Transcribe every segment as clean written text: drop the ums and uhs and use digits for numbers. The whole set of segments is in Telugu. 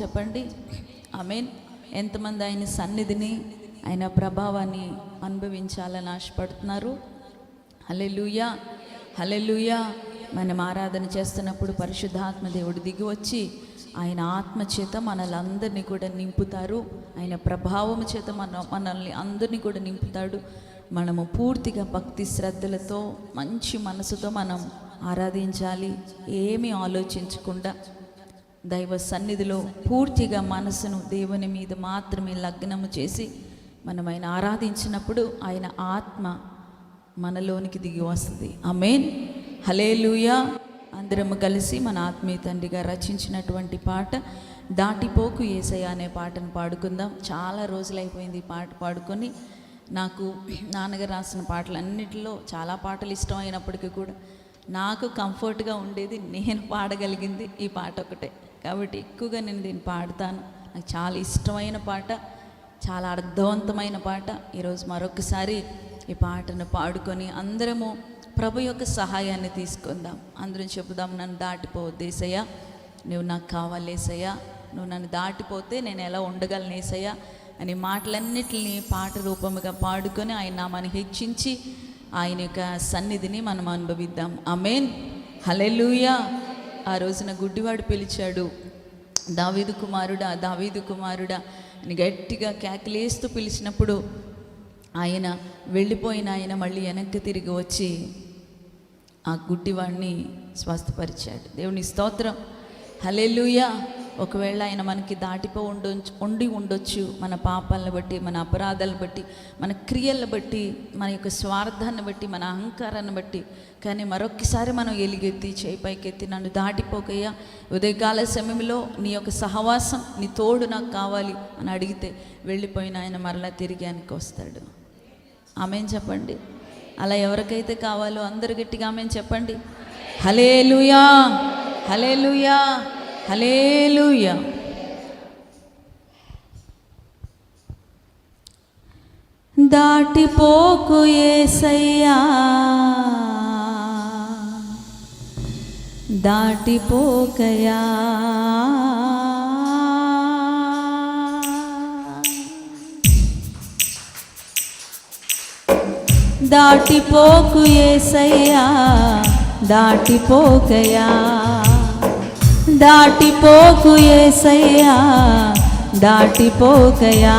చెప్పండి. ఆమేన్. ఎంతమంది ఆయన సన్నిధిని, ఆయన ప్రభావాన్ని అనుభవించాలని ఆశపడుతున్నారు? హల్లెలూయా, హల్లెలూయా. మనం ఆరాధన చేస్తున్నప్పుడు పరిశుద్ధాత్మ దేవుడు దిగి వచ్చి ఆయన ఆత్మ చేత మనల్ని కూడా నింపుతారు. ఆయన ప్రభావం చేత మనల్ని అందరినీ కూడా నింపుతాడు. మనము పూర్తిగా భక్తి శ్రద్ధలతో మంచి మనసుతో మనం ఆరాధించాలి. ఏమీ ఆలోచించకుండా దైవ సన్నిధిలో పూర్తిగా మనసును దేవుని మీద మాత్రమే లగ్నము చేసి మనం ఆయన ఆరాధించినప్పుడు ఆయన ఆత్మ మనలోనికి దిగి వస్తుంది. ఆమేన్, హల్లెలూయా. అందరము కలిసి మన ఆత్మీయ తండ్రిగా రచించినటువంటి పాట దాటిపోకు యేసయ్య అనే పాటను పాడుకుందాం. చాలా రోజులైపోయింది ఈ పాట పాడుకొని. నాకు నాన్నగారు రాసిన పాటలన్నిటిలో చాలా పాటలు ఇష్టం అయినప్పటికీ కూడా నాకు కంఫర్ట్గా ఉండేది, నేను పాడగలిగింది ఈ పాట ఒకటే. కాబట్టి ఎక్కువగా నేను దీన్ని పాడతాను. నాకు చాలా ఇష్టమైన పాట, చాలా అర్థవంతమైన పాట. ఈరోజు మరొకసారి ఈ పాటను పాడుకొని అందరము ప్రభు యొక్క సహాయాన్ని తీసుకుందాం. అందరం చెబుదాం, నన్ను దాటిపోవద్దు యేసయ్య, నువ్వు నాకు కావాలి యేసయ్య, నువ్వు నన్ను దాటిపోతే నేను ఎలా ఉండగలను యేసయ్య అని మాటలన్నిటిని పాట రూపముగా పాడుకొని ఆయన నామాన్ని హెచ్చించి ఆయన యొక్క సన్నిధిని మనం అనుభవిద్దాం. ఆమేన్, హల్లెలూయా. ఆ రోజున గుడ్డివాడు పిలిచాడు, దావీదు కుమారుడా, దావీదు కుమారుడా అని గట్టిగా కేకలేస్తూ పిలిచినప్పుడు ఆయన వెళ్ళిపోయిన ఆయన మళ్ళీ వెనక్కి తిరిగి వచ్చి ఆ గుడ్డివాడిని స్వస్థపరిచాడు. దేవుని స్తోత్రం, హల్లెలూయా. ఒకవేళ ఆయన మనకి ఉండి ఉండొచ్చు, మన పాపాలను బట్టి, మన అపరాధాలను బట్టి, మన క్రియలను బట్టి, మన యొక్క స్వార్థాన్ని బట్టి, మన అహంకారాన్ని బట్టి. కానీ మరొకసారి మనం ఎలుగెత్తి చేయి పైకెత్తి నన్ను దాటిపోకయ్యా, ఉదయకాల సమయంలో నీ యొక్క సహవాసం, నీ తోడు నాకు కావాలి అని అడిగితే వెళ్ళిపోయిన ఆయన మరలా తిరిగి ఆయనకి వస్తాడు. ఆమేన్ చెప్పండి. అలా ఎవరికైతే కావాలో అందరు గట్టిగా ఆమేన్ చెప్పండి. హల్లెలూయా, హల్లెలూయా, హల్లెలూయా. దాటిపోకు యేసయ్యా, దాటిపోకయా, దాటిపోకు యేసయ్యా, దాటిపోకయా, దాటిపోకు యేసయ్యా, దాటిపోకయా,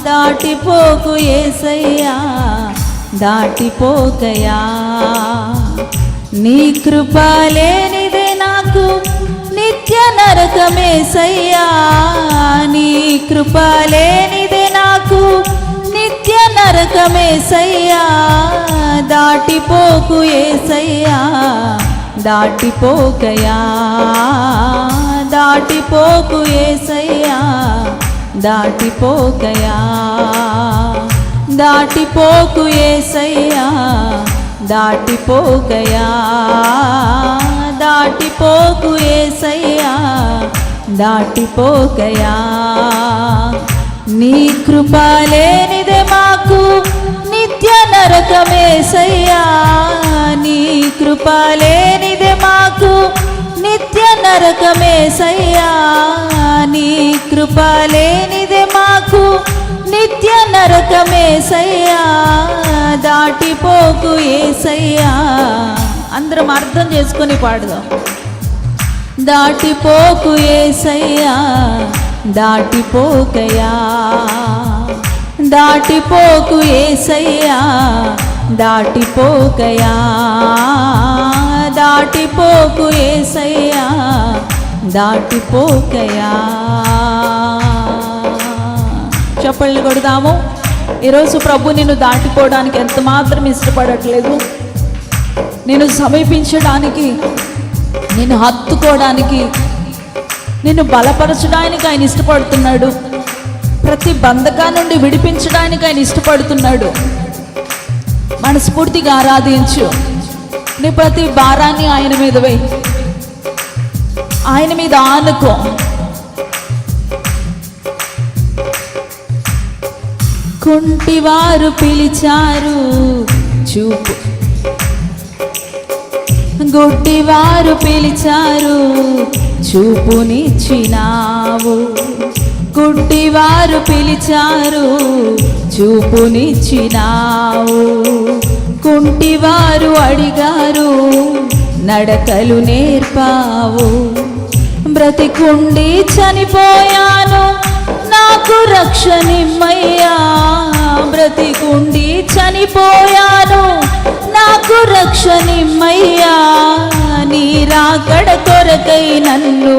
దాటిపోకు యేసయ్యా, దాటిపోకయా. నీ కృప లేనిదే నాకు నిత్య నరకమేసయ్యా, నీ కృప లేనిదే నాకు నిత్య నరకమేసయ్యా. దాటిపోకు యేసయ్యా, దాటిపోకయా, దాటిపోకు యేసయ్యా, దాటిపోకయా, దాటిపోకు యేసయ్యా, దాటిపోకయా, దాటిపోకు యేసయ్యా, దాటిపోకయా. నీ కృప లేనిదే మాకు నిత్య నరకమేసయ్యా, నీ కృప లేనిదే మాకు నిత్య నరకమేసయ్యా, నీ కృప లేనిదే మాకు నిత్య నరకమేసయ్యా. దాటిపోకు యేసయ్యా. అందరం అర్థం చేసుకొని పాడుదాం. దాటిపోకు యేసయ్యా, దాటిపోకయా, దాటిపోకు యేసయ్యా, దాటిపోకయా, దాటిపోకు యేసయ్యా, దాటిపోకయా. చప్పళ్ళు కొడదాము. ఈరోజు ప్రభు నిన్ను దాటిపోవడానికి ఎంత మాత్రం ఇష్టపడట్లేదు. నిన్ను సమీపించడానికి, నిన్ను హత్తుకోవడానికి, నిన్ను బలపరచడానికి ఆయన ఇష్టపడుతున్నాడు. ప్రతి బంధకా నుండి విడిపించడానికి ఆయన ఇష్టపడుతున్నాడు. మనస్ఫూర్తిగా ఆరాధించు. నీ ప్రతి భారాన్ని ఆయన మీద వేయి, ఆయన మీద ఆనుకో. కుంటివారు పిలిచారు చూపు, గుడ్డివారు పిలిచారు చూపునిచ్చినావు. గుడ్డివారు పిలిచారు, చూపునిచ్చినావు. కుంటివారు అడిగారు, నడకలు నేర్పావు. బ్రతికుండి చనిపోయాను, నాకు రక్షణిమ్మయ్యా. బ్రతికుండి చనిపోయాను, నాకు రక్షణిమ్మయ్యా. నీ రాకడ కొరకై నన్ను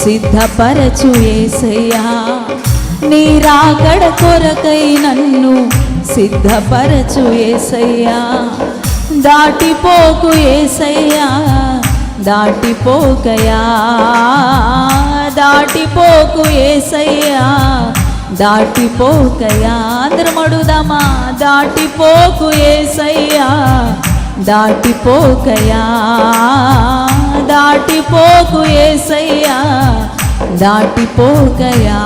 సిద్ధపరచు యేసయ్యా. నీ రాకడ కొరకై నన్ను సిద్ధపరచు యేసయ్యా. దాటిపోకు యేసయ్యా, దాటిపోకయా. దాటిపోకు యేసయ్యా, దాటిపోకయా. అందరం అడుగుదామా? దాటిపోకు యేసయ్యా, దాటిపోకయా. దాటిపోకు యేసయ్యా, దాటిపోకయా.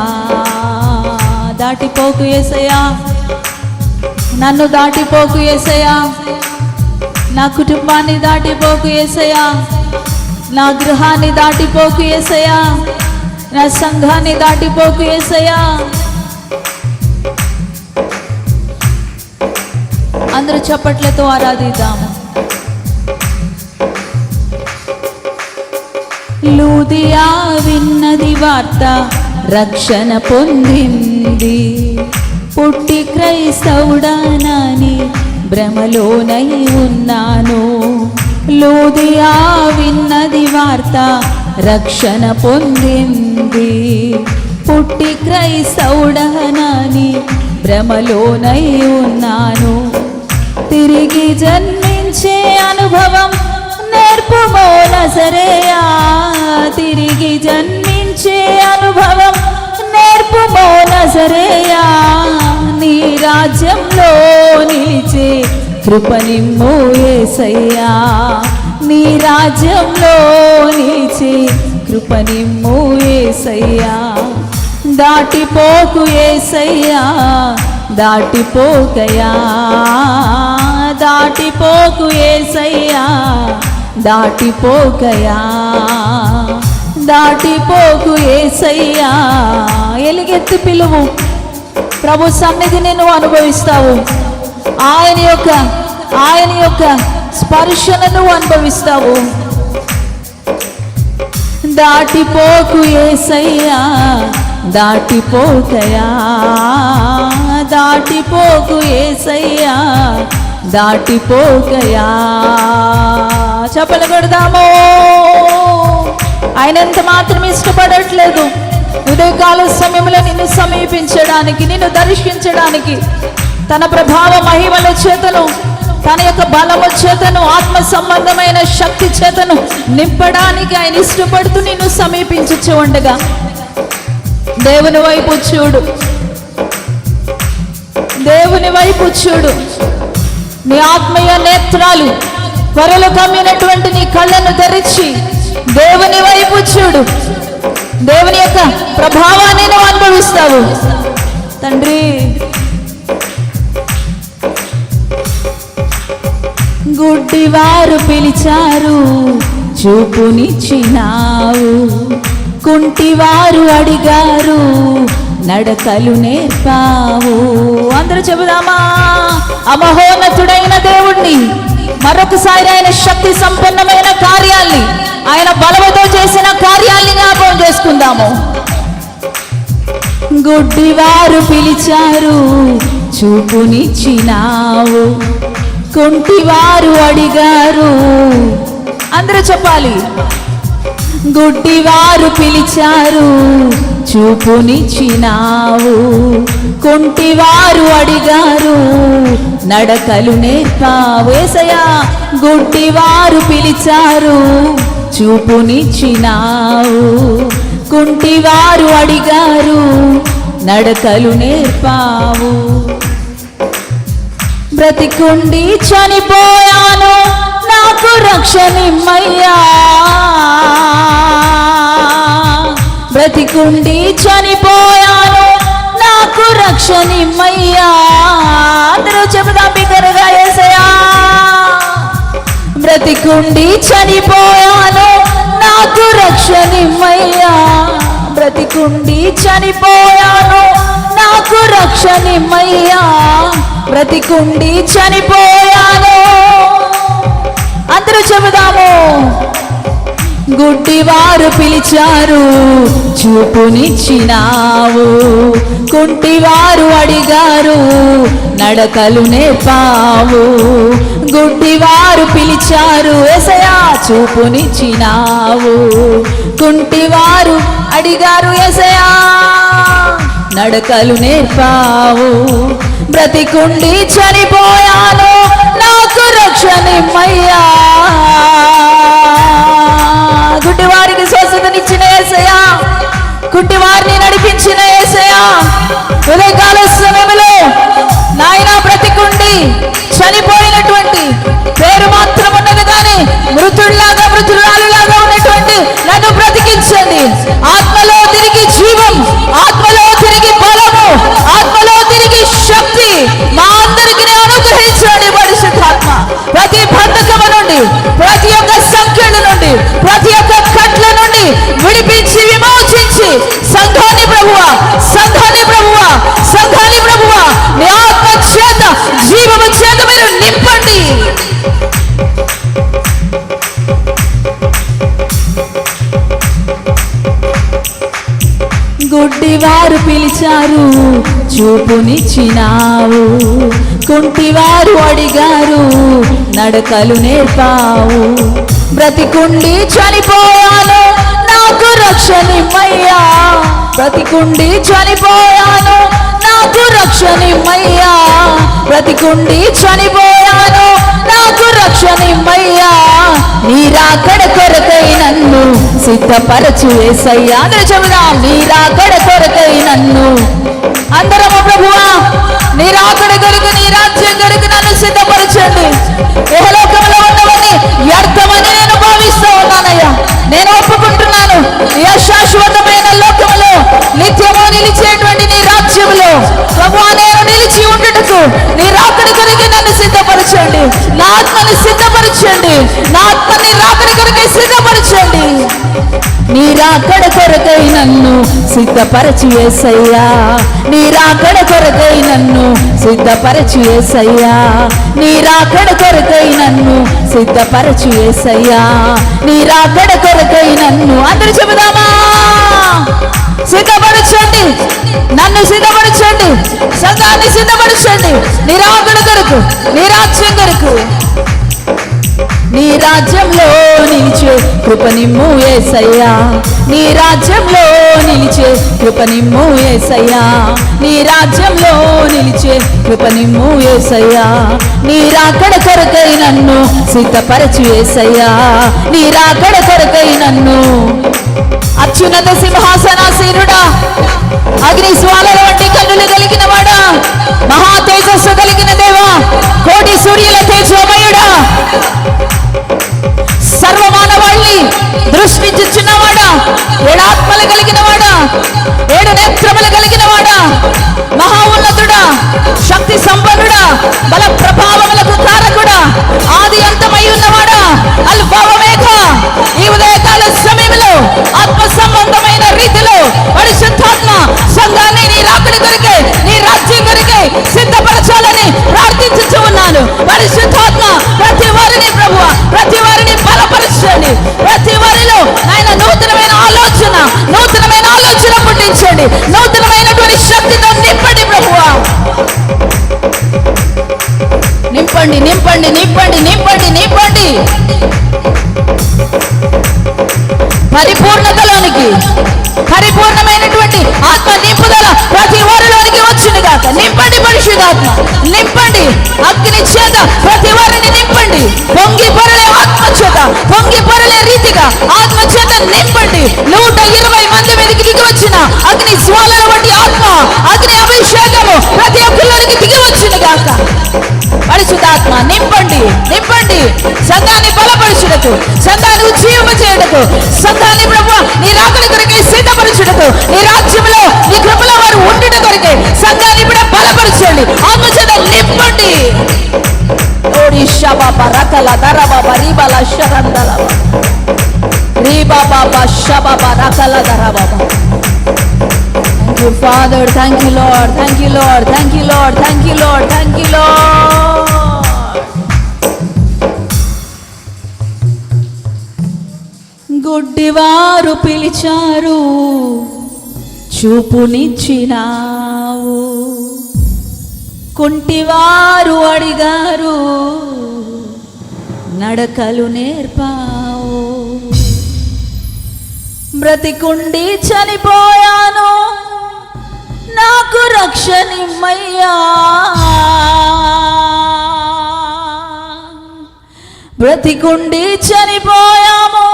దాటిపోకు యేసయ్యా, నన్ను దాటిపోకు యేసయ్యా. నా కుటుంబాన్ని దాటిపోకు యేసయ్యా. నా గృహాన్ని దాటిపోకు యేసయ్యా. నా సంఘాన్ని దాటిపోకు యేసయ్యా. అందరూ చప్పట్లతో ఆరాధిద్దాము. లూదియా విన్నది వార్త, రక్షణ పొందింది. పుట్టి క్రైస్తవుడానని భ్రమలోనై ఉన్నాను. లూదియా విన్నది వార్త, రక్షణ పొందింది. పుట్టి క్రైస్తవుడానని భ్రమలోనై ఉన్నాను. తిరిగి జన్మించే అనుభవం నేర్పుమో నజరేయా. తిరిగి జన్మించే అనుభవం నేర్పుమో నజరేయా. నీ రాజ్యంలో నిలిచే కృపనిమ్ము యేసయ్యా. నీ రాజ్యంలో నిలిచే కృపనిమ్ము యేసయ్యా. దాటిపోకు యేసయ్యా, దాటిపోకయా. దాటిపోకు యేసయ్యా, దాటిపోకయా. దాటిపోకు యేసయ్యా. ఎలుగెత్తి పిలువు. ప్రభు సన్నిధిని నువ్వు అనుభవిస్తావు. ఆయన యొక్క స్పర్శను నువ్వు అనుభవిస్తావు. దాటిపోకు యేసయ్యా, దాటిపోకయా. దాటిపోకు యేసయ్యా, దాటిపోకయా. చప్పలు కొడదాము. ఆయన ఎంత మాత్రం ఇష్టపడట్లేదు. ఉదయకాల సమయంలో నిన్ను సమీపించడానికి, నిన్ను దర్శించడానికి, తన ప్రభావ మహిమల చేతను, తన యొక్క బలము చేతను, ఆత్మ సంబంధమైన శక్తి చేతను నింపడానికి ఆయన ఇష్టపడుతూ నిన్ను సమీపించు ఉండగా, దేవుని వైపు చూడు. దేవుని వైపు చూడు. నీ ఆత్మీయ నేత్రాలు పొరలు కమ్మినటువంటి నీ కళ్ళను తెరిచి దేవుని వైపు చూడు. దేవుని యొక్క ప్రభావాన్ని నువ్వు అనుభవిస్తావు. తండ్రి, గుడ్డివారు పిలిచారు, చూపునిచ్చినావు. కుంటివారు అడిగారు, నడకలు నేర్పావు. అందరూ చెబుదామా? అమహోన్నతుడైన దేవుణ్ణి, మరొకసారి ఆయన శక్తి సంపన్నమైన కార్యాల్ని, ఆయన బలముతో చేసిన కార్యాల్ని జ్ఞాపకం చేసుకుందాము. గుడ్డివారు పిలిచారు, చూపునిచ్చినావు. కుంటివారు అడిగారు. అందరూ చెప్పాలి. గుడ్డివారు పిలిచారు, చూపునిచ్చినావు. కుంటివారు అడిగారు, నడకలు నేర్పావు. యేసయ్యా, గుడ్డివారు పిలిచారు, చూపునిచ్చినావు. కుంటివారు అడిగారు, నడకలు నేర్పావు. బ్రతికుండి చనిపోయాను, నాకు రక్షణిమ్మయ్యా. బ్రతికుండి చనిపోయాను, నాకు రక్షణిమ్మయ్యా. అందరూ చెబుదాం బిగ్గరగా, యేసయ్యా. బ్రతికుండి చనిపోయాను, నాకు రక్షణిమ్మయ్యా, బ్రతికుండి చనిపోయాను, నాకు రక్షణిమ్మయ్యా, బ్రతికుండి చనిపోయాను. అందరూ చెబుదాము. గుడ్డివారు పిలిచారు చూపునిచ్చినావు, కుంటివారు అడిగారు నడకలు నేర్పావు. గుడ్డివారు పిలిచారు యేసయ్యా చూపునిచ్చినావు, కుంటివారు అడిగారు యేసయ్యా నడకలు నేర్పావు. బ్రతికుండి చనిపోయాను, నాకు రక్షణిమ్మయ్యా. గుడ్డివారికి స్వస్థతనిచ్చిన యేసయ్యా, కుంటివారిని నడిపించిన యేసయ్యా, ఉదయకాల సమయంలో నాయనా బ్రతికుండి చనిపోయినటువంటి పేరు మాత్రం ఉన్నది కానీ మృతుల్లాగా మృతురాలులాగా ఉన్నటువంటి నన్ను బ్రతికించండి. ఆత్మలో తిరిగి జీవం, ఆత్మలో తిరిగి బలము, ఆత్మలో తిరిగి శక్తి మా అందరికీ అనుగ్రహించండి పరిశుద్ధాత్మ. ప్రతి బంధకము నుండి, ప్రతి ఒక్క సంఖ్యల నుండి, ప్రతి ఒక్క కట్ల నుండి విడిపించి విమోచించి సంఘాన్ని ప్రభువా, సంఘాన్ని ప్రభువా, సంఘాన్ని ప్రభువా నీ ఆత్మ చేత జీవము చేత మీరు నింపండి. గుడ్డివారు పిలిచారు చూపునిచ్చినావు, కుంటివారు అడిగారు నడకలు నేర్పావు. బ్రతికుండి చనిపోయాను, నాకు రక్షణిమ్మయ్యా, బ్రతికుండి చనిపోయాను, నాకు రక్షణిమ్మయ్యా, బ్రతికుండి చనిపోయాను, నాకు రక్షణిమ్మయ్యా. నీ రాకడ కొరకై నన్ను సిద్ధపరచు యేసయ్యా. అందరూ చెబుదాం. నీ రాకడ కొరకై నన్ను, అందరము ప్రభువా నీ రాకడ కొరకు, నీ రాజ్యం కొరకు నన్ను సిద్ధపరచండి. యెహోలోకంలో ఉన్నవని వ్యర్థమని నేను భావిస్తూ ఉన్నానయ్యా. నేను ఒప్పుకుంటున్నాను. శాశ్వతమైన లోకములో నిత్యము నిలిచేటువంటి నీ రాజ్యంలో ప్రభువా నేను నిలిచి ఉండుటకు నీ రాకడ కొరకు నన్ను సిద్ధపరచండి. నా ఆత్మని సిద్ధపరచండి, నా ఆత్మని రాకడ కొరకై సిద్ధపరచండి. నీ రాకడ కొరకై నన్ను సిద్ధపరచు యేసయ్యా, నీ రాకడ కొరకై నన్ను సిద్ధపరచు యేసయ్యా, నీ రాకడ కొరకై నన్ను సిద్ధపరచు యేసయ్యా, నీ రాకడ కొరకై నన్ను. అందరూ చెబుదామా. సిద్ధపరచండి, నన్ను సిద్ధపరచండి, సంఘాన్ని సిద్ధపరచండి నీ రాకడ కొరకు, నీ రాజ్యం కొరకు. నీ రాజ్యంలో నిలిచే కృపనిమ్ము యేసయ్యా, నీ రాజ్యంలో నిలిచే కృపనిమ్ము యేసయ్యా, నీ రాజ్యంలో నిలిచే కృపనిమ్ము యేసయ్యా. నీ రాకడ కొరకై నన్ను సిద్ధపరచు యేసయ్యా, నీ రాకడ కొరకై నన్ను. అత్యున్నత సింహాసనాసీనుడా, అగ్ని జ్వాలల వంటి కన్నులు కలిగిన వాడా, మహా తేజస్సు కలిగిన దేవా, కోటి సూర్యుల తేజోమయుడా, సర్వమానవాళ్ళని దృష్టించుచున్నవాడా, ఏడాత్మలు కలిగిన వాడా, ఏడు నేత్రములు కలిగిన వాడా, మహా ఉన్నతుడా, శక్తి సంపన్నుడా, బల ప్రభావములకు కారకుడా, ఆది అంతమై ఉన్నవాడా, అల్పమేఘ ఈ ఉదయకాల సమయంలో ఆత్మ సంబంధమైన రీతిలో పరిశుద్ధాత్మ సంఘాన్ని నీ రాకడ కొరకే, నీ రాజ్యం కొరకే సిద్ధపరచాలని ప్రార్థించుచు ఉన్నాను. పరిశుద్ధాత్మ ప్రతి వారిని ప్రభువా, ప్రతి వారిని బలపరచండి. ప్రతి వారిలో ఆయన నూతనమైన ఆలోచన, నూతనమైన ఆలోచన పుట్టించండి. నూతనమైనటువంటి శక్తితో నింపండి ప్రభువా. నింపండి, నింపండి, నింపండి, నింపండి, నింపండి. పరిపూర్ణతలోనికి, పరిపూర్ణమైనటువంటి ఆత్మ నింపుదల ప్రతి వారిలోనికి వచ్చును గాక. నింపండి పరిశుద్ధాత్మ, నింపండి అగ్ని చేత ప్రతి వారిని నింపండి. పొంగి పొరలే ఆత్మ చేత, పొంగి పొరలే రీతిగా ఆత్మ చేత నింపండి. 120 మంది మీదకి దిగి వచ్చిన అగ్ని జ్వాలల వంటి ఆత్మ, అగ్ని అభిషేకము ప్రతి ఒక్కరికి దిగి వచ్చును గాక. పరిశుద్ధాత్మ నింపండి, నింపండి. సంఘాన్ని బలపరచుటకు, సంఘాన్ని ఉజ్జీవము చేయుటకు, సంఘాన్ని ప్రభువా నీ రాకడ కొరకే సిద్ధపరచుటకు, నీ రాజ్యంలో నీ కృపలో వారు ఉండుట కొరకే సంఘాన్ని ఇప్పుడు బలపరచండి. ఆత్మ చేత నింపండి. ఓడి షబాబా రకల దరబాబా రీబాల శరందల రీబాబా షబబా రకల దరబా. Thank you, Father. Thank you, Lord. Thank you, Lord. Thank you, Lord. Thank you, Lord. Thank you, Lord. గుడ్డివారు పిలిచారు, చూపునిచ్చినావు. కుంటివారు అడిగారు, నడకలు నేర్పావు. బ్రతికుండి చనిపోయాను, నాకు రక్షణిమ్మయ్యా. బ్రతికుండి చనిపోయాము,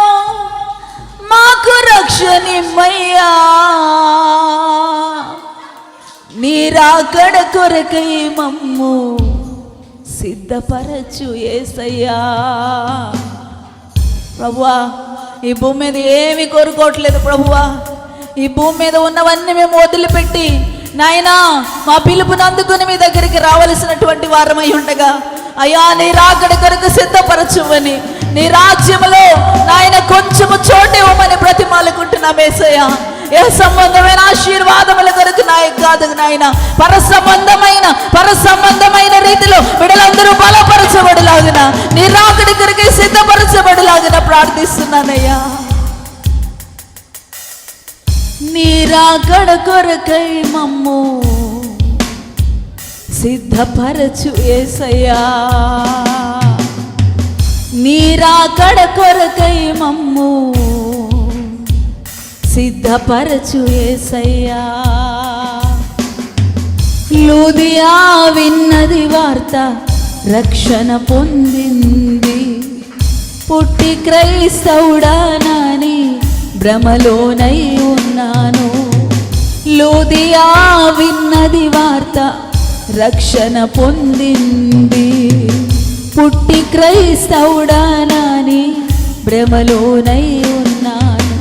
మాకు రక్షణిమ్మయ్యా. నీ రాకడ కొరకై మమ్ము సిద్ధపరచు యేసయ్యా. ప్రభువా, ఈ భూమి మీద ఏమి కోరుకోవట్లేదు ప్రభువా. ఈ భూమి మీద ఉన్నవన్నీ మేము వదిలిపెట్టి నాయనా మా పిలుపుని అందుకుని మీ దగ్గరికి రావలసినటువంటి వారమై ఉండగా, అయ్యా నీ రాకడ కొరకు సిద్ధపరచువని, నీ రాజ్యములో నాయన కొంచెము చోటు ఇవ్వమని బ్రతిమాలుకుంటున్నాం యేసయ్యా. ఏ సంబంధమైన ఆశీర్వాదముల కొరకు నాయకు కాదు నాయన, పరసంబంధమైన రీతిలో బిడ్డలందరూ బలపరచబడిలాగిన, నీ రాకడి కొరకై సిద్ధపరచబడిలాగిన ప్రార్థిస్తున్నానయ్యా. నీ రాకడ కొరకై మమ్ము సిద్ధపరచు యేసయ్యా. నీ రాకడ కొరకై మమ్ము సిద్ధపరచు యేసయ్యా. లూదియా విన్నది వార్త, రక్షణ పొందింది. పుట్టి క్రైస్తవుడానని భ్రమలోనై ఉన్నాను. లూదియా విన్నది వార్త, రక్షణ పొందింది. పుట్టి క్రైస్తవుడానని భ్రమలోనై ఉన్నాను.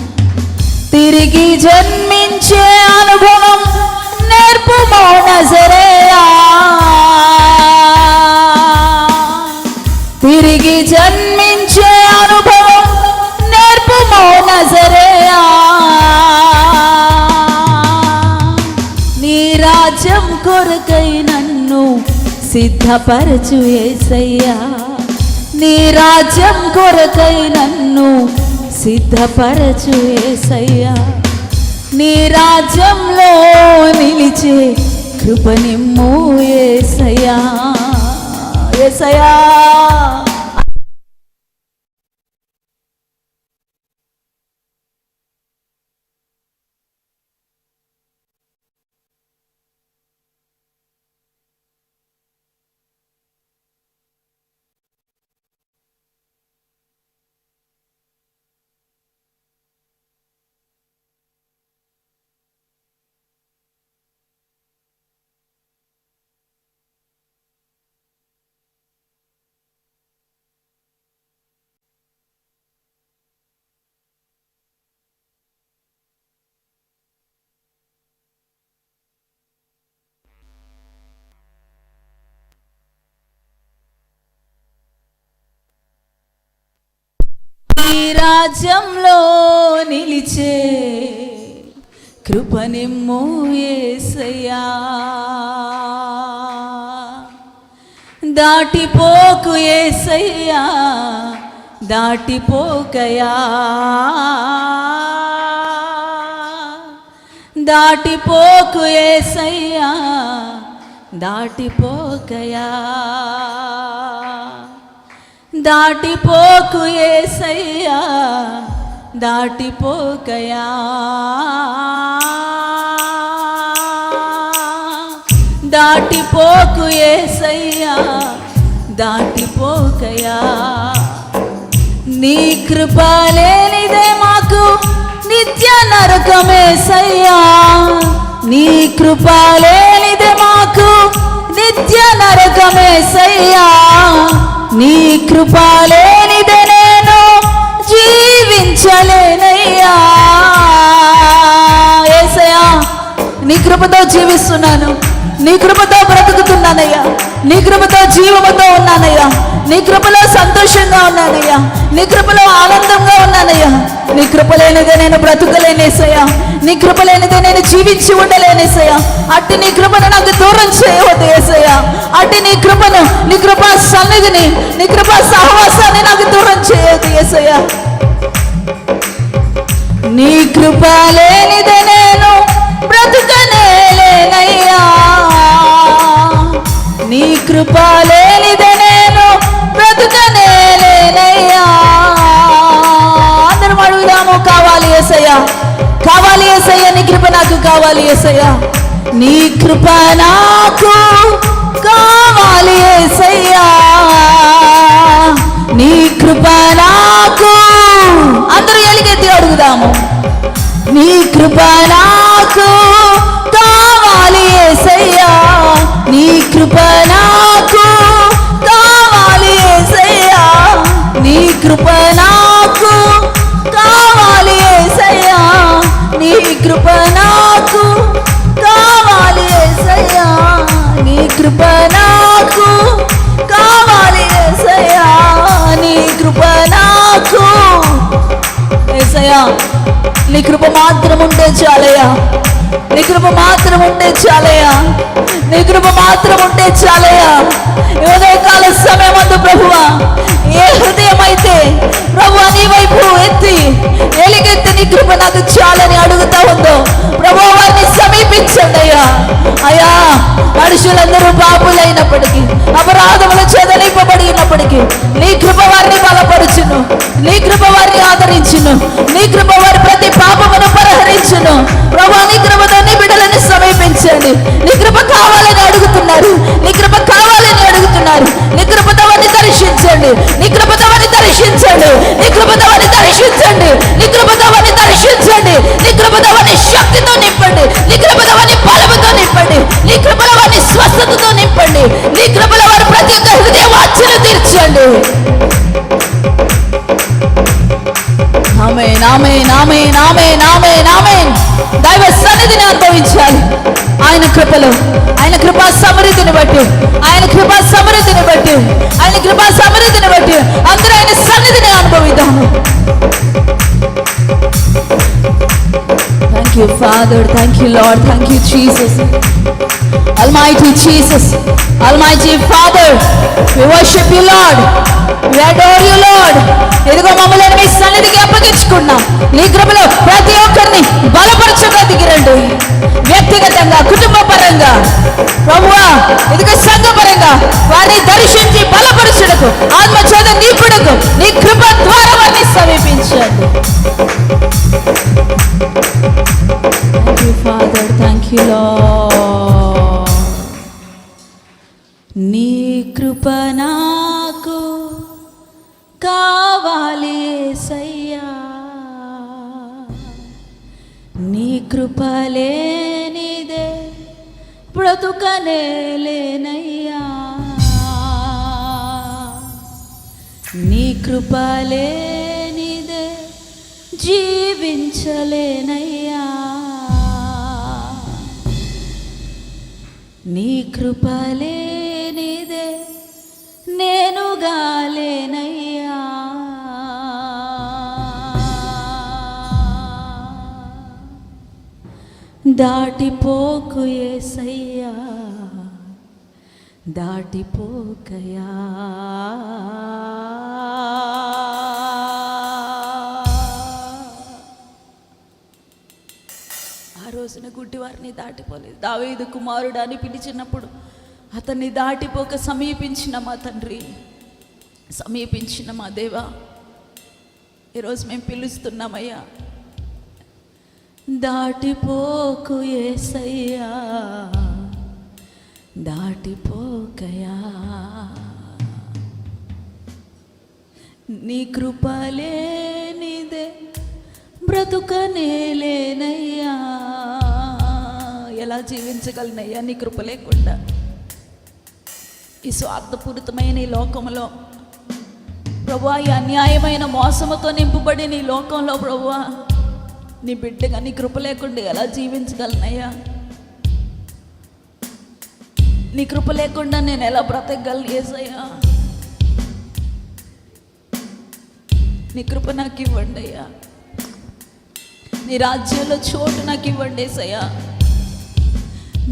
తిరిగి జన్మించే అనుభవం నేర్పుమో నజరేయా. తిరిగి జన్మించే అనుభవం నేర్పుమో నజరేయా. నీ రాజ్యం కొరకై నన్ను సిద్ధపరచు యేసయ్యా. నీ రాజ్యం కొరకై నన్ను సిద్ధపరచు యేసయ్యా. నీ రాజ్యంలో నిలిచే కృపనిమ్ము యేసయ్యా. యేసయ్యా రాజ్యంలో నిలిచే కృపనిమ్ము యేసయ్యా. దాటిపోకు యేసయ్యా, దాటిపోకయా. దాటిపోకు యేసయ్యా, దాటిపోకయా. దాటిపోకు యేసయ్యా, దాటిపోకయా. దాటిపోకు యేసయ్యా, దాటిపోకయా. నీ కృప లేనిదే మాకు నిత్య నరకమేసయ్యా. నీ కృప లేనిదే మాకు నిత్య నరకమేసయ్యా. నీ కృప లేనిదే నేను జీవించలేనయ్యా. యేసయ్యా నీ కృపతో జీవిస్తున్నాను, నీ కృపతో బ్రతుకుతున్నానయ్యా, నీ కృపతో జీవముతో ఉన్నానయ్యా, నీ కృపలో సంతోషంగా ఉన్నానయ్యా, నీ కృపలో ఆనందంగా ఉన్నానయ్యా. నీ కృప లేనిదే నేను బ్రతుకలేనేసయ్యా, నీ కృప లేనిదే నేను జీవించి ఉండలేనేసయ్యా. అట్టి నీ కృపను నాకు దూరం చేయవద్దు యేసయ్యా. అట్టి నీ కృపను, నీ కృపా సన్నిధిని, నీ కృపా సహవాసాన్ని నాకు దూరం చేయవద్దు యేసయ్యా. నీ కృప లేనిదే నేను బ్రతుకనేలేనయ్యా, నీ కృప లేనిదే నేను బ్రతుకనేలేనయ్యా. అందరం అడుగుదాము, కావాలి యేసయ్యా, కావాలి యేసయ్యా, నీ కృప నాకు కావాలి యేసయ్యా. నీ కృప నాకు కావాలి యేసయ్యా, నీ కృప నాకు. అందరూ ఎలుగెత్తి అడుగుదాము, నీ కృప నాకు కావాలి యేసయ్యా, నీ కృప నాకు కావాలి యేసయ్యా, నీ కృప నాకు కావాలి యేసయ్యా, నీ కృప నాకు కావాలి యేసయ్యా, నీ కృప నాకు కావాలి యేసయ్యా, నీ కృప నాకు. యేసయ్యా, నీ కృప మాత్రం ఉంటే చాలయ్యా, నీ కృప మాత్రం ఉంటే చాలయ్యా, నీ కృప మాత్రం ఉంటే చాలయ్యా. ఉదయకాల సమయమందు ప్రభువా, ఏ హృదయం అయితే ప్రభువా నీ వైపు ఎత్తి ఎలుగెత్తి నీ కృప నాకు చాలని అడుగుతా ఉందో ప్రభువా, వారిని సమీపించండి అయ్యా. అయ్యా, మనుషులందరూ పాపులైనప్పటికీ, అపరాధములు చెదలింపబడినప్పటికీ నీ కృప వారిని బలపరుచును, నీ కృప వారిని ఆదరించును, నీ కృప వారి ప్రతి పాపమును పరిహరించును. ప్రభువా, నీ కృపతో నీ బిడ్డలను సమీపించండి. నీ కృప కావాలని అడుగుతున్నారు, నీ కృప కావాలని అడుగుతున్నారు. నీ కృపతో వారిని దర్శించండి, నీ కృపతో వారిని దర్శించండి, నీ కృపతో వారిని దర్శించండి, నీ కృపతో వారిని దర్శించండి, నీ కృపతో వారిని శక్తితో నింపండి, నీ కృపతో వారిని బలముతో నింపండి, నీ కృపలో వారిని స్వస్థతతో నింపండి, నీ కృపలో వారి ప్రతి ఒక్క హృదయ వాంఛను తీర్చండి. ఆమేన్, ఆమేన్, ఆమేన్, ఆమేన్, ఆమేన్, ఆమేన్. దైవ సన్నిధిని అనుభవించాలి ఆయన కృపలో, ఆయన కృపా సమృద్ధిని బట్టి, ఆయన కృపా సమృద్ధిని బట్టి, ఆయన కృపా సమృద్ధిని బట్టి అందరూ ఆయన సన్నిధిని అనుభవిద్దాము. Thank you, Father. Thank you, Lord. Thank you, Jesus. Almighty Jesus, Almighty Father, we worship you, Lord. We adore you, Lord. ఇదిగో మమ్మల్ని మీ సన్నిధికి అప్పగించుకున్నాం. నీ కృపలో ప్రతి ఒక్కరిని బలపరచడానికి రండి. వ్యక్తిగతంగా, కుటుంబ పరంగా ప్రభువా, ఇదిగో సంఘ పరంగా వారిని దర్శించి బలపరచుటకు, ఆత్మచేత నింపుటకు నీ కృప ద్వారా వారిని సమీపించండి. Thank you, Father. Thank you, Lord. నీ కృప నాకు కావాలి యేసయ్యా, నీ కృప లేనిదే బ్రతుకనేలేనయ్యా, నీ కృప లేనిదే జీవించలేనయ్యా, నీ కృప లేనిదే నేనుగాలేనయ్యా. దాటిపోకు యేసయ్యా, దాటిపోకయా. ఆ రోజున గుడ్డివారిని దాటిపోలేదు. దావీదు కుమారుడు అని పిలిచినప్పుడు అతన్ని దాటిపోక సమీపించిన మా తండ్రి, సమీపించిన మా దేవా, ఈరోజు మేము పిలుస్తున్నామయ్యా. దాటిపోకు యేసయ్యా, దాటిపోకయా, నీ కృప లేనిదే బ్రతుకనేలేనయ్యా. ఎలా జీవించగలనయ్యా నీ కృప లేకుండా? ఈ స్వార్థపూరితమైన ఈ లోకంలో ప్రభువా, ఈ అన్యాయమైన మోసముతో నింపబడి నీ లోకంలో ప్రభువా, నీ బిడ్డగా నీ కృప లేకుండా ఎలా జీవించగలనయ్యా? నీ కృప లేకుండా నేను ఎలా బ్రతకగలను యేసయ్యా? నీ కృప నాకు ఇవ్వండి అయ్యా. నీ రాజ్యంలో చోటు నాకు ఇవ్వండి యేసయ్యా.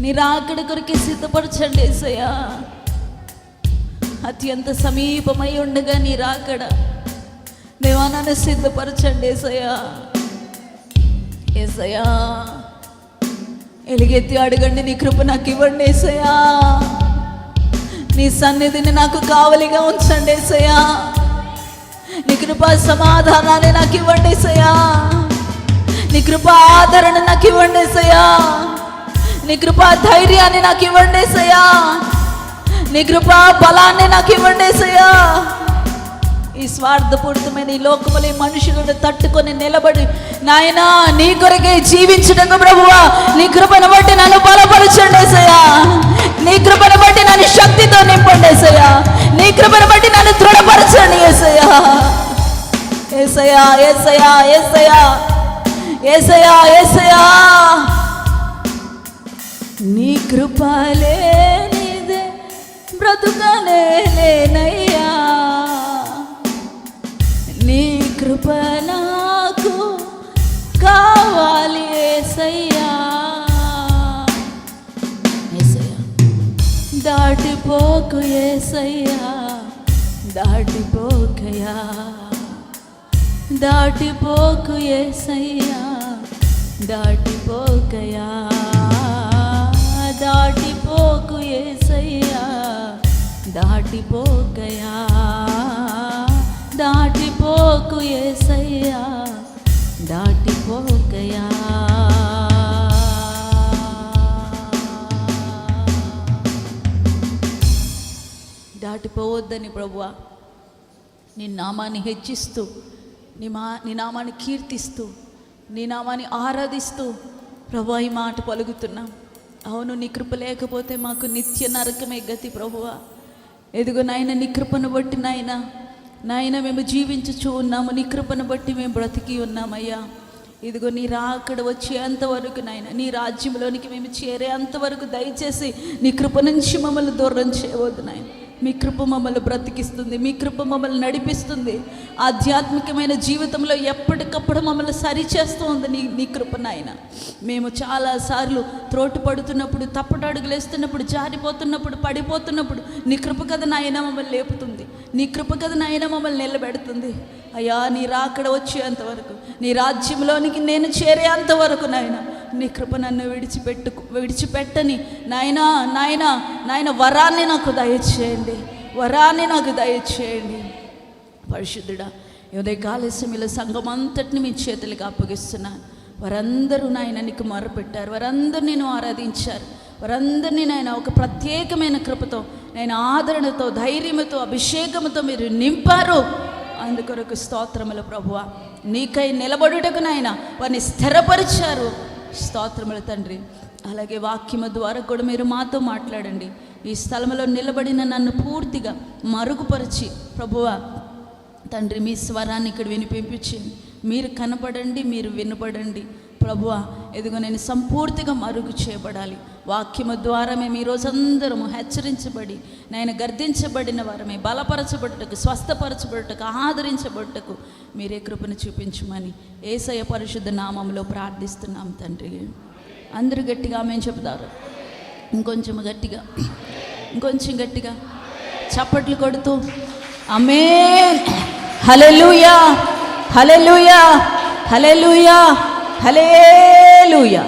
నీ రాకడ కొరికి సిద్ధపరచండి యేసయ్యా. అత్యంత సమీపమై ఉండగా నీ రాకడ దేవా నన్ను సిద్ధపరచండి యేసయ్యా. యేసయ్యా ఎలుగెత్తి అడగండి, నీ కృప నాకు ఇవ్వండి యేసయ్యా. నీ సన్నిధిని నాకు కావలిగా ఉంచండి యేసయ్యా. నీ కృపా సమాధానాన్ని నాకు ఇవ్వండి యేసయ్యా. నీ కృపా ఆదరణ నాకు ఇవ్వండి యేసయ్యా. నీ కృపా ధైర్యాన్ని నాకు ఇవ్వండి యేసయ్యా. నీ కృపా బలాన్ని నాకు ఇవ్వండి యేసయ్యా. ఈ స్వార్థపూరితమైన ఈ లోకములో ఈ మనుషులను తట్టుకొని నిలబడి నాయనా నీ కొరకే జీవించుటకు ప్రభువా నీ కృపను బట్టి నన్ను బలపరచండి యేసయ్యా. నీ కృపను బట్టి నన్ను శక్తితో నింపండి యేసయ్యా. నీ కృపను బట్టి నన్ను దృఢపరచండి యేసయ్యా. యేసయ్యా యేసయ్యా యేసయ్యా యేసయ్యా యేసయ్యా నీ కృప లేనిదే బ్రతుకలేనయ్యా. నీ కృప నాకు కావాలి యేసయ్యా. యేసయ్యా దాటిపోకు యేసయ్యా, దాటిపోకయా, దాటిపోకు యేసయ్యా, దాటిపోకయా, దాటిపోకు యేసయ్యా, దాటిపోకయా, దాటిపోకు యేసయ్యా, దాటిపోకయా. దాటిపోవద్దని ప్రభువా నీ నామాన్ని హెచ్చిస్తూ నీ నామాన్ని కీర్తిస్తూ నీ నామాన్ని ఆరాధిస్తూ ప్రభువా ఈ మాట పలుకుతున్నాం. అవును, నీ కృప లేకపోతే మాకు నిత్య నరకమే గతి ప్రభువా. ఎదుగో నాయన నీ కృపను బట్టి నాయన మేము జీవించుచూ ఉన్నాము. నీ కృపను బట్టి మేము బ్రతికి ఉన్నామయ్యా. ఇదిగో నీ రాకడ వచ్చేంతవరకు నాయన నీ రాజ్యంలోనికి మేము చేరేంతవరకు దయచేసి నీ కృప నుంచి మమ్మల్ని దూరం చేయవద్దు నాయన. మీ కృప మమ్మల్ని బ్రతికిస్తుంది, మీ కృప మమ్మల్ని నడిపిస్తుంది. ఆధ్యాత్మికమైన జీవితంలో ఎప్పటికప్పుడు మమ్మల్ని సరిచేస్తూ ఉంది నీ కృప నాయన. మేము చాలాసార్లు త్రోటు పడుతున్నప్పుడు, తప్పటడుగులు వేస్తున్నప్పుడు, జారిపోతున్నప్పుడు, పడిపోతున్నప్పుడు నీ కృప కదా నాయన మమ్మల్ని లేపుతుంది. నీ కృప కదా నాయన మమ్మల్ని నిలబెడుతుంది. అయ్యా నీ రాకడ వచ్చేంతవరకు, నీ రాజ్యంలోనికి నేను చేరేంతవరకు నాయన నీ కృప నన్ను విడిచిపెట్టని నాయన వరాన్ని నాకు దయచేయండి, వరాన్ని నాకు దయచేయండి. పరిశుద్ధుడా ఉదయకాల సమయంలో సంఘం అంతటిని మీ చేతులకు అప్పగిస్తున్నాను. వారందరూ నాయన నీకు మొరపెట్టారు, వారందరూ నేను ఆరాధించారు, వారందరినీ నాయన ఒక ప్రత్యేకమైన కృపతో నేను ఆదరణతో ధైర్యంతో అభిషేకంతో మీరు నింపారు. అందుకొరకు స్తోత్రములు ప్రభువా. నీకై నిలబడుటకు నాయన వారిని స్థిరపరిచారు. స్తోత్రములు తండ్రి. అలాగే వాక్యము ద్వారా కూడా మీరు మాతో మాట్లాడండి. ఈ స్థలంలో నిలబడిన నన్ను పూర్తిగా మరుగుపరిచి ప్రభువా తండ్రి మీ స్వరాన్ని ఇక్కడ వినిపించింది. మీరు కనపడండి, మీరు వినపడండి ప్రభువా. ఎదుగు నేను సంపూర్తిగా మరుగు చేయబడాలి. వాక్యము ద్వారా మేము ఈరోజు అందరము హెచ్చరించబడి నేను గర్దించబడిన వారమే బలపరచబడుటకు, స్వస్థపరచబడుటకు, ఆదరించబడుటకు మీరే కృపను చూపించమని యేసయ్య పరిశుద్ధ నామములో ప్రార్థిస్తున్నాం తండ్రి. అందరూ గట్టిగా ఆమేన్ చెప్తారు. ఇంకొంచెం గట్టిగా, ఇంకొంచెం గట్టిగా చప్పట్లు కొడుతూ ఆమేన్, హల్లెలూయా, హల్లెలూయా, హల్లెలూయా, హల్లెలూయా.